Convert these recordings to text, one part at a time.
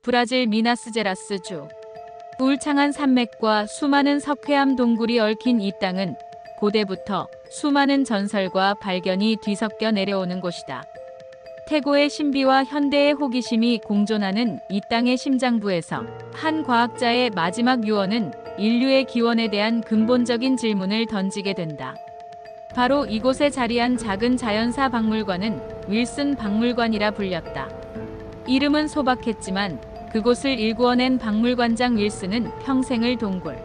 브라질 미나스제라스주. 울창한 산맥과 수많은 석회암 동굴이 얽힌 이 땅은 고대부터 수많은 전설과 발견이 뒤섞여 내려오는 곳이다. 태고의 신비와 현대의 호기심이 공존하는 이 땅의 심장부에서 한 과학자의 마지막 유언은 인류의 기원에 대한 근본적인 질문을 던지게 된다. 바로 이곳에 자리한 작은 자연사 박물관은 윌슨 박물관이라 불렸다. 이름은 소박했지만 그곳을 일구어낸 박물관장 윌슨은 평생을 동굴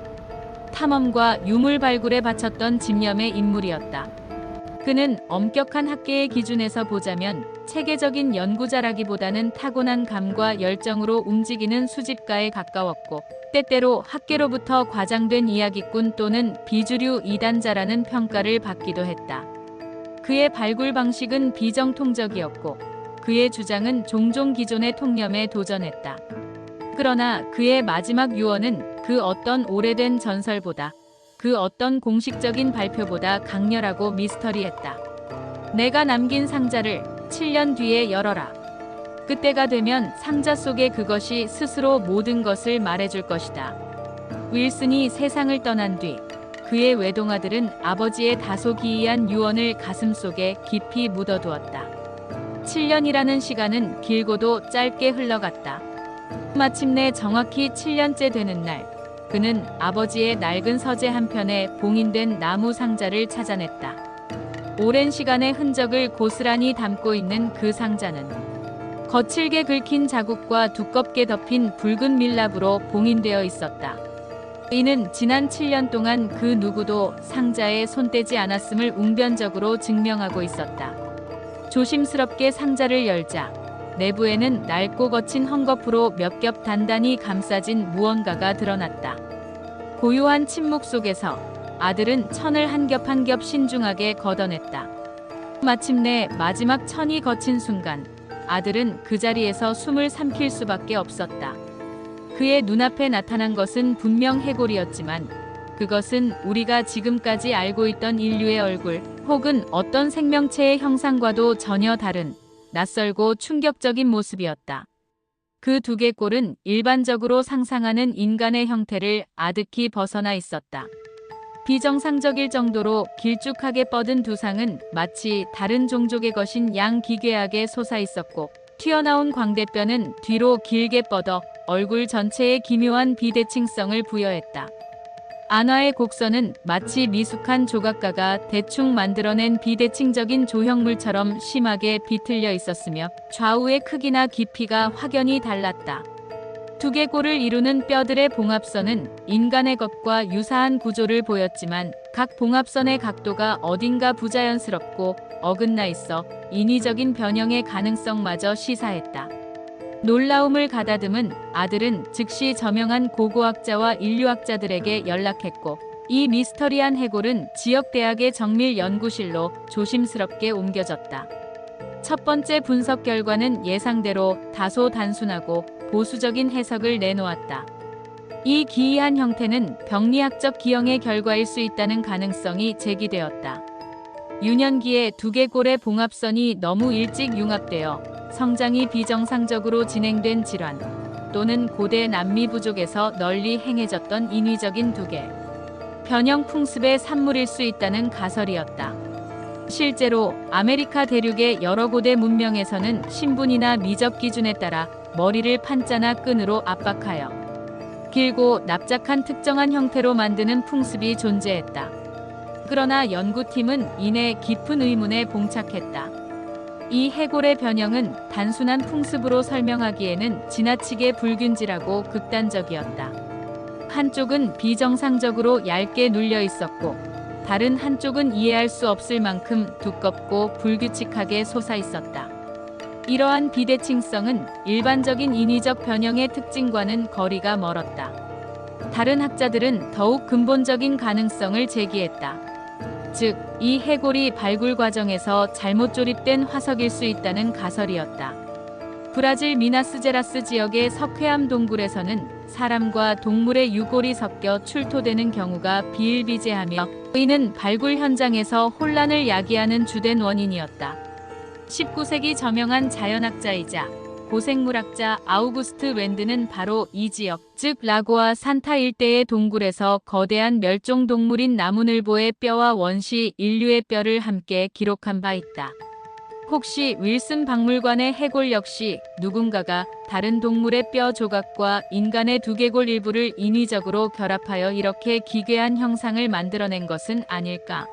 탐험과 유물 발굴에 바쳤던 집념의 인물이었다. 그는 엄격한 학계의 기준에서 보자면 체계적인 연구자라기보다는 타고난 감과 열정으로 움직이는 수집가에 가까웠고, 때때로 학계로부터 과장된 이야기꾼 또는 비주류 이단자라는 평가를 받기도 했다. 그의 발굴 방식은 비정통적이었고, 그의 주장은 종종 기존의 통념에 도전했다. 그러나 그의 마지막 유언은 그 어떤 오래된 전설보다, 그 어떤 공식적인 발표보다 강렬하고 미스터리했다. 내가 남긴 상자를 7년 뒤에 열어라. 그때가 되면 상자 속의 그것이 스스로 모든 것을 말해줄 것이다. 윌슨이 세상을 떠난 뒤 그의 외동아들은 아버지의 다소 기이한 유언을 가슴속에 깊이 묻어두었다. 7년이라는 시간은 길고도 짧게 흘러갔다. 마침내 정확히 7년째 되는 날, 그는 아버지의 낡은 서재 한편에 봉인된 나무 상자를 찾아냈다. 오랜 시간의 흔적을 고스란히 담고 있는 그 상자는 거칠게 긁힌 자국과 두껍게 덮인 붉은 밀랍으로 봉인되어 있었다. 이는 지난 7년 동안 그 누구도 상자에 손대지 않았음을 웅변적으로 증명하고 있었다. 조심스럽게 상자를 열자 내부에는 낡고 거친 헝겊으로 몇 겹 단단히 감싸진 무언가가 드러났다. 고요한 침묵 속에서 아들은 천을 한 겹 한 겹 신중하게 걷어냈다. 마침내 마지막 천이 거친 순간 아들은 그 자리에서 숨을 삼킬 수밖에 없었다. 그의 눈앞에 나타난 것은 분명 해골이었지만 그것은 우리가 지금까지 알고 있던 인류의 얼굴 혹은 어떤 생명체의 형상과도 전혀 다른 낯설고 충격적인 모습이었다. 그 두개골은 일반적으로 상상하는 인간의 형태를 아득히 벗어나 있었다. 비정상적일 정도로 길쭉하게 뻗은 두상은 마치 다른 종족의 것인 양 기괴하게 솟아있었고, 튀어나온 광대뼈는 뒤로 길게 뻗어 얼굴 전체에 기묘한 비대칭성을 부여했다. 안화의 곡선은 마치 미숙한 조각가가 대충 만들어낸 비대칭적인 조형물처럼 심하게 비틀려 있었으며 좌우의 크기나 깊이가 확연히 달랐다. 두개골을 이루는 뼈들의 봉합선은 인간의 것과 유사한 구조를 보였지만 각 봉합선의 각도가 어딘가 부자연스럽고 어긋나 있어 인위적인 변형의 가능성마저 시사했다. 놀라움을 가다듬은 아들은 즉시 저명한 고고학자와 인류학자들에게 연락했고, 이 미스터리한 해골은 지역 대학의 정밀 연구실로 조심스럽게 옮겨졌다. 첫 번째 분석 결과는 예상대로 다소 단순하고 보수적인 해석을 내놓았다. 이 기이한 형태는 병리학적 기형의 결과일 수 있다는 가능성이 제기되었다. 유년기에 두개골의 봉합선이 너무 일찍 융합되어 성장이 비정상적으로 진행된 질환 또는 고대 남미 부족에서 널리 행해졌던 인위적인 두개 변형 풍습의 산물일 수 있다는 가설이었다. 실제로 아메리카 대륙의 여러 고대 문명에서는 신분이나 미적 기준에 따라 머리를 판자나 끈으로 압박하여 길고 납작한 특정한 형태로 만드는 풍습이 존재했다. 그러나 연구팀은 이내 깊은 의문에 봉착했다. 이 해골의 변형은 단순한 풍습으로 설명하기에는 지나치게 불균질하고 극단적이었다. 한쪽은 비정상적으로 얇게 눌려 있었고, 다른 한쪽은 이해할 수 없을 만큼 두껍고 불규칙하게 솟아 있었다. 이러한 비대칭성은 일반적인 인위적 변형의 특징과는 거리가 멀었다. 다른 학자들은 더욱 근본적인 가능성을 제기했다. 즉, 이 해골이 발굴 과정에서 잘못 조립된 화석일 수 있다는 가설이었다. 브라질 미나스제라스 지역의 석회암 동굴에서는 사람과 동물의 유골이 섞여 출토되는 경우가 비일비재하며 이는 발굴 현장에서 혼란을 야기하는 주된 원인이었다. 19세기 저명한 자연학자이자 고생물학자 아우구스트 랜드는 바로 이 지역, 즉 라고아 산타 일대의 동굴에서 거대한 멸종동물인 나무늘보의 뼈와 원시 인류의 뼈를 함께 기록한 바 있다. 혹시 윌슨 박물관의 해골 역시 누군가가 다른 동물의 뼈 조각과 인간의 두개골 일부를 인위적으로 결합하여 이렇게 기괴한 형상을 만들어낸 것은 아닐까?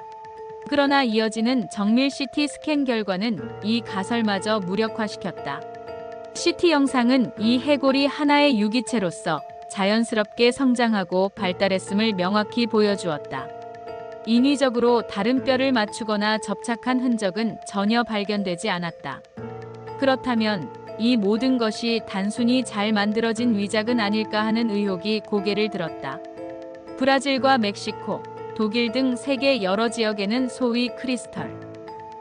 그러나 이어지는 정밀 CT 스캔 결과는 이 가설마저 무력화시켰다. CT 영상은 이 해골이 하나의 유기체로서 자연스럽게 성장하고 발달했음을 명확히 보여주었다. 인위적으로 다른 뼈를 맞추거나 접착한 흔적은 전혀 발견되지 않았다. 그렇다면 이 모든 것이 단순히 잘 만들어진 위작은 아닐까 하는 의혹이 고개를 들었다. 브라질과 멕시코, 독일 등 세계 여러 지역에는 소위 크리스털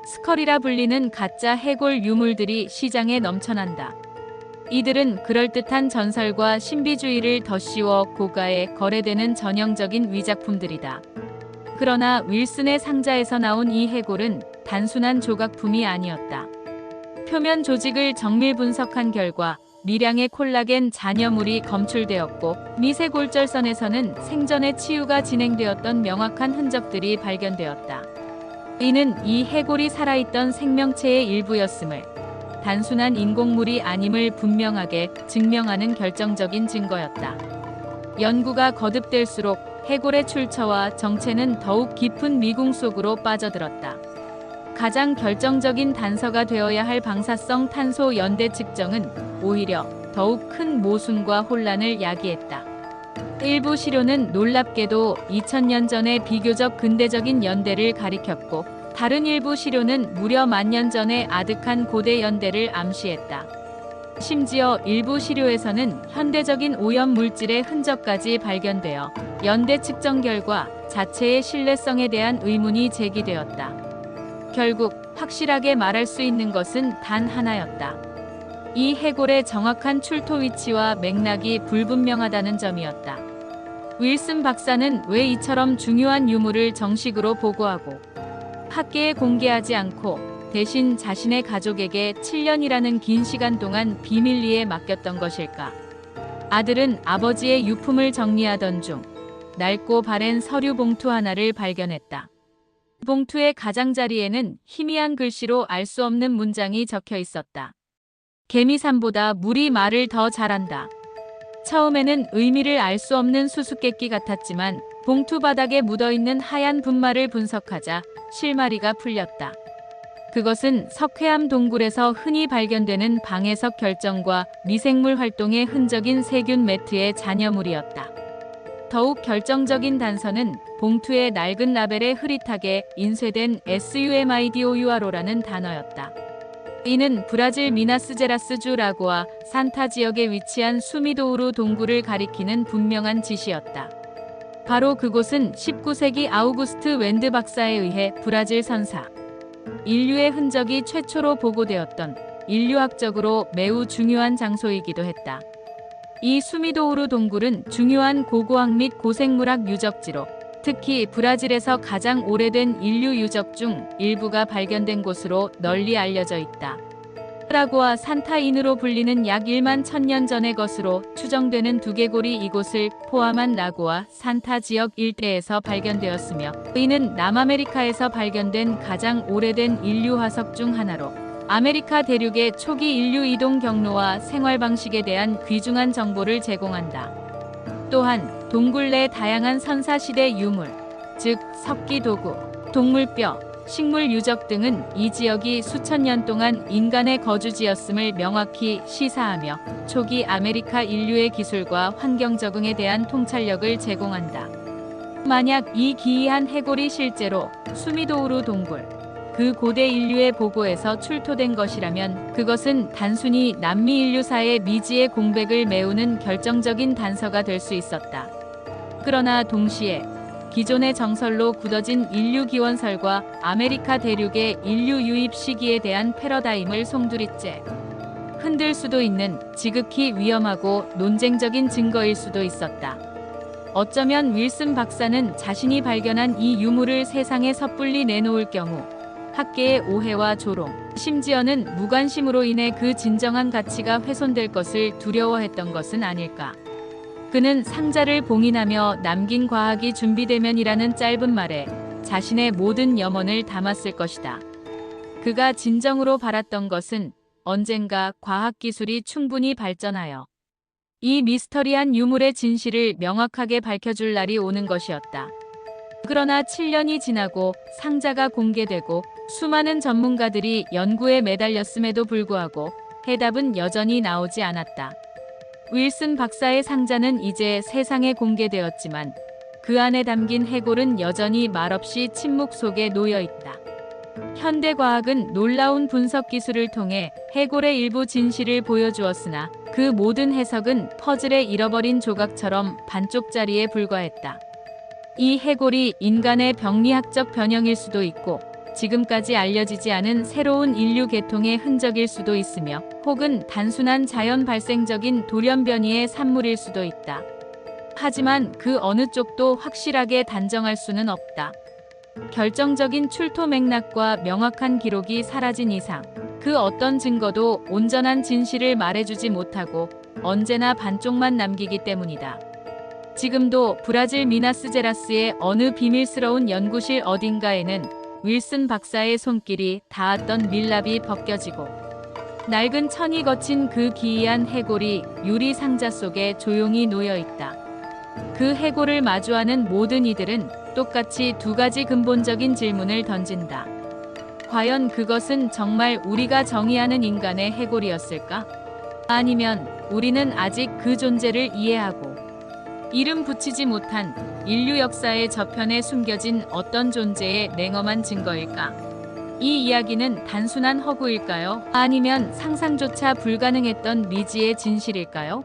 스컬이라 불리는 가짜 해골 유물들이 시장에 넘쳐난다. 이들은 그럴듯한 전설과 신비주의를 덧씌워 고가에 거래되는 전형적인 위작품들이다. 그러나 윌슨의 상자에서 나온 이 해골은 단순한 조각품이 아니었다. 표면 조직을 정밀 분석한 결과 미량의 콜라겐 잔여물이 검출되었고 미세골절선에서는 생전에 치유가 진행되었던 명확한 흔적들이 발견되었다. 이는 이 해골이 살아있던 생명체의 일부였음을, 단순한 인공물이 아님을 분명하게 증명하는 결정적인 증거였다. 연구가 거듭될수록 해골의 출처와 정체는 더욱 깊은 미궁 속으로 빠져들었다. 가장 결정적인 단서가 되어야 할 방사성 탄소 연대 측정은 오히려 더욱 큰 모순과 혼란을 야기했다. 일부 시료는 놀랍게도 2000년 전의 비교적 근대적인 연대를 가리켰고, 다른 일부 시료는 무려 10,000년 전의 아득한 고대 연대를 암시했다. 심지어 일부 시료에서는 현대적인 오염 물질의 흔적까지 발견되어 연대 측정 결과 자체의 신뢰성에 대한 의문이 제기되었다. 결국 확실하게 말할 수 있는 것은 단 하나였다. 이 해골의 정확한 출토 위치와 맥락이 불분명하다는 점이었다. 윌슨 박사는 왜 이처럼 중요한 유물을 정식으로 보고하고 학계에 공개하지 않고 대신 자신의 가족에게 7년이라는 긴 시간 동안 비밀리에 맡겼던 것일까? 아들은 아버지의 유품을 정리하던 중 낡고 바랜 서류 봉투 하나를 발견했다. 봉투의 가장자리에는 희미한 글씨로 알 수 없는 문장이 적혀 있었다. 개미삼보다 물이 말을 더 잘한다. 처음에는 의미를 알 수 없는 수수께끼 같았지만 봉투 바닥에 묻어있는 하얀 분말을 분석하자 실마리가 풀렸다. 그것은 석회암 동굴에서 흔히 발견되는 방해석 결정과 미생물 활동의 흔적인 세균 매트의 잔여물이었다. 더욱 결정적인 단서는 봉투의 낡은 라벨에 흐릿하게 인쇄된 SUMIDOURO라는 단어였다. 이는 브라질 미나스제라스주 라고아 산타 지역에 위치한 수미도우루 동굴을 가리키는 분명한 지시였다. 바로 그곳은 19세기 아우구스트 랜드 박사에 의해 브라질 선사 인류의 흔적이 최초로 보고되었던 인류학적으로 매우 중요한 장소이기도 했다. 이 수미도우루 동굴은 중요한 고고학 및 고생물학 유적지로, 특히 브라질에서 가장 오래된 인류 유적 중 일부가 발견된 곳으로 널리 알려져 있다. 라고아 산타인으로 불리는 약 1만 1000년 전의 것으로 추정되는 두개골이 이곳을 포함한 라고아 산타 지역 일대에서 발견되었으며, 이는 남아메리카에서 발견된 가장 오래된 인류 화석 중 하나로 아메리카 대륙의 초기 인류 이동 경로와 생활 방식에 대한 귀중한 정보를 제공한다. 또한 동굴 내 다양한 선사시대 유물, 즉 석기 도구, 동물뼈, 식물 유적 등은 이 지역이 수천 년 동안 인간의 거주지였음을 명확히 시사하며 초기 아메리카 인류의 기술과 환경 적응에 대한 통찰력을 제공한다. 만약 이 기이한 해골이 실제로 수미도우루 동굴, 그 고대 인류의 보고에서 출토된 것이라면 그것은 단순히 남미 인류사의 미지의 공백을 메우는 결정적인 단서가 될 수 있었다. 그러나 동시에 기존의 정설로 굳어진 인류 기원설과 아메리카 대륙의 인류 유입 시기에 대한 패러다임을 송두리째 흔들 수도 있는 지극히 위험하고 논쟁적인 증거일 수도 있었다. 어쩌면 윌슨 박사는 자신이 발견한 이 유물을 세상에 섣불리 내놓을 경우 학계의 오해와 조롱, 심지어는 무관심으로 인해 그 진정한 가치가 훼손될 것을 두려워했던 것은 아닐까. 그는 상자를 봉인하며 남긴 과학이 준비되면이라는 짧은 말에 자신의 모든 염원을 담았을 것이다. 그가 진정으로 바랐던 것은 언젠가 과학기술이 충분히 발전하여 이 미스터리한 유물의 진실을 명확하게 밝혀줄 날이 오는 것이었다. 그러나 7년이 지나고 상자가 공개되고 수많은 전문가들이 연구에 매달렸음에도 불구하고 해답은 여전히 나오지 않았다. 윌슨 박사의 상자는 이제 세상에 공개되었지만 그 안에 담긴 해골은 여전히 말없이 침묵 속에 놓여 있다. 현대 과학은 놀라운 분석 기술을 통해 해골의 일부 진실을 보여주었으나 그 모든 해석은 퍼즐의 잃어버린 조각처럼 반쪽짜리에 불과했다. 이 해골이 인간의 병리학적 변형일 수도 있고 지금까지 알려지지 않은 새로운 인류 계통의 흔적일 수도 있으며 혹은 단순한 자연 발생적인 돌연변이의 산물일 수도 있다. 하지만 그 어느 쪽도 확실하게 단정할 수는 없다. 결정적인 출토 맥락과 명확한 기록이 사라진 이상 그 어떤 증거도 온전한 진실을 말해주지 못하고 언제나 반쪽만 남기기 때문이다. 지금도 브라질 미나스제라스의 어느 비밀스러운 연구실 어딘가에는 윌슨 박사의 손길이 닿았던 밀랍이 벗겨지고 낡은 천이 거친 그 기이한 해골이 유리 상자 속에 조용히 놓여 있다. 그 해골을 마주하는 모든 이들은 똑같이 두 가지 근본적인 질문을 던진다. 과연 그것은 정말 우리가 정의하는 인간의 해골이었을까? 아니면 우리는 아직 그 존재를 이해하고 이름 붙이지 못한 인류 역사의 저편에 숨겨진 어떤 존재의 냉엄한 증거일까? 이 이야기는 단순한 허구일까요? 아니면 상상조차 불가능했던 미지의 진실일까요?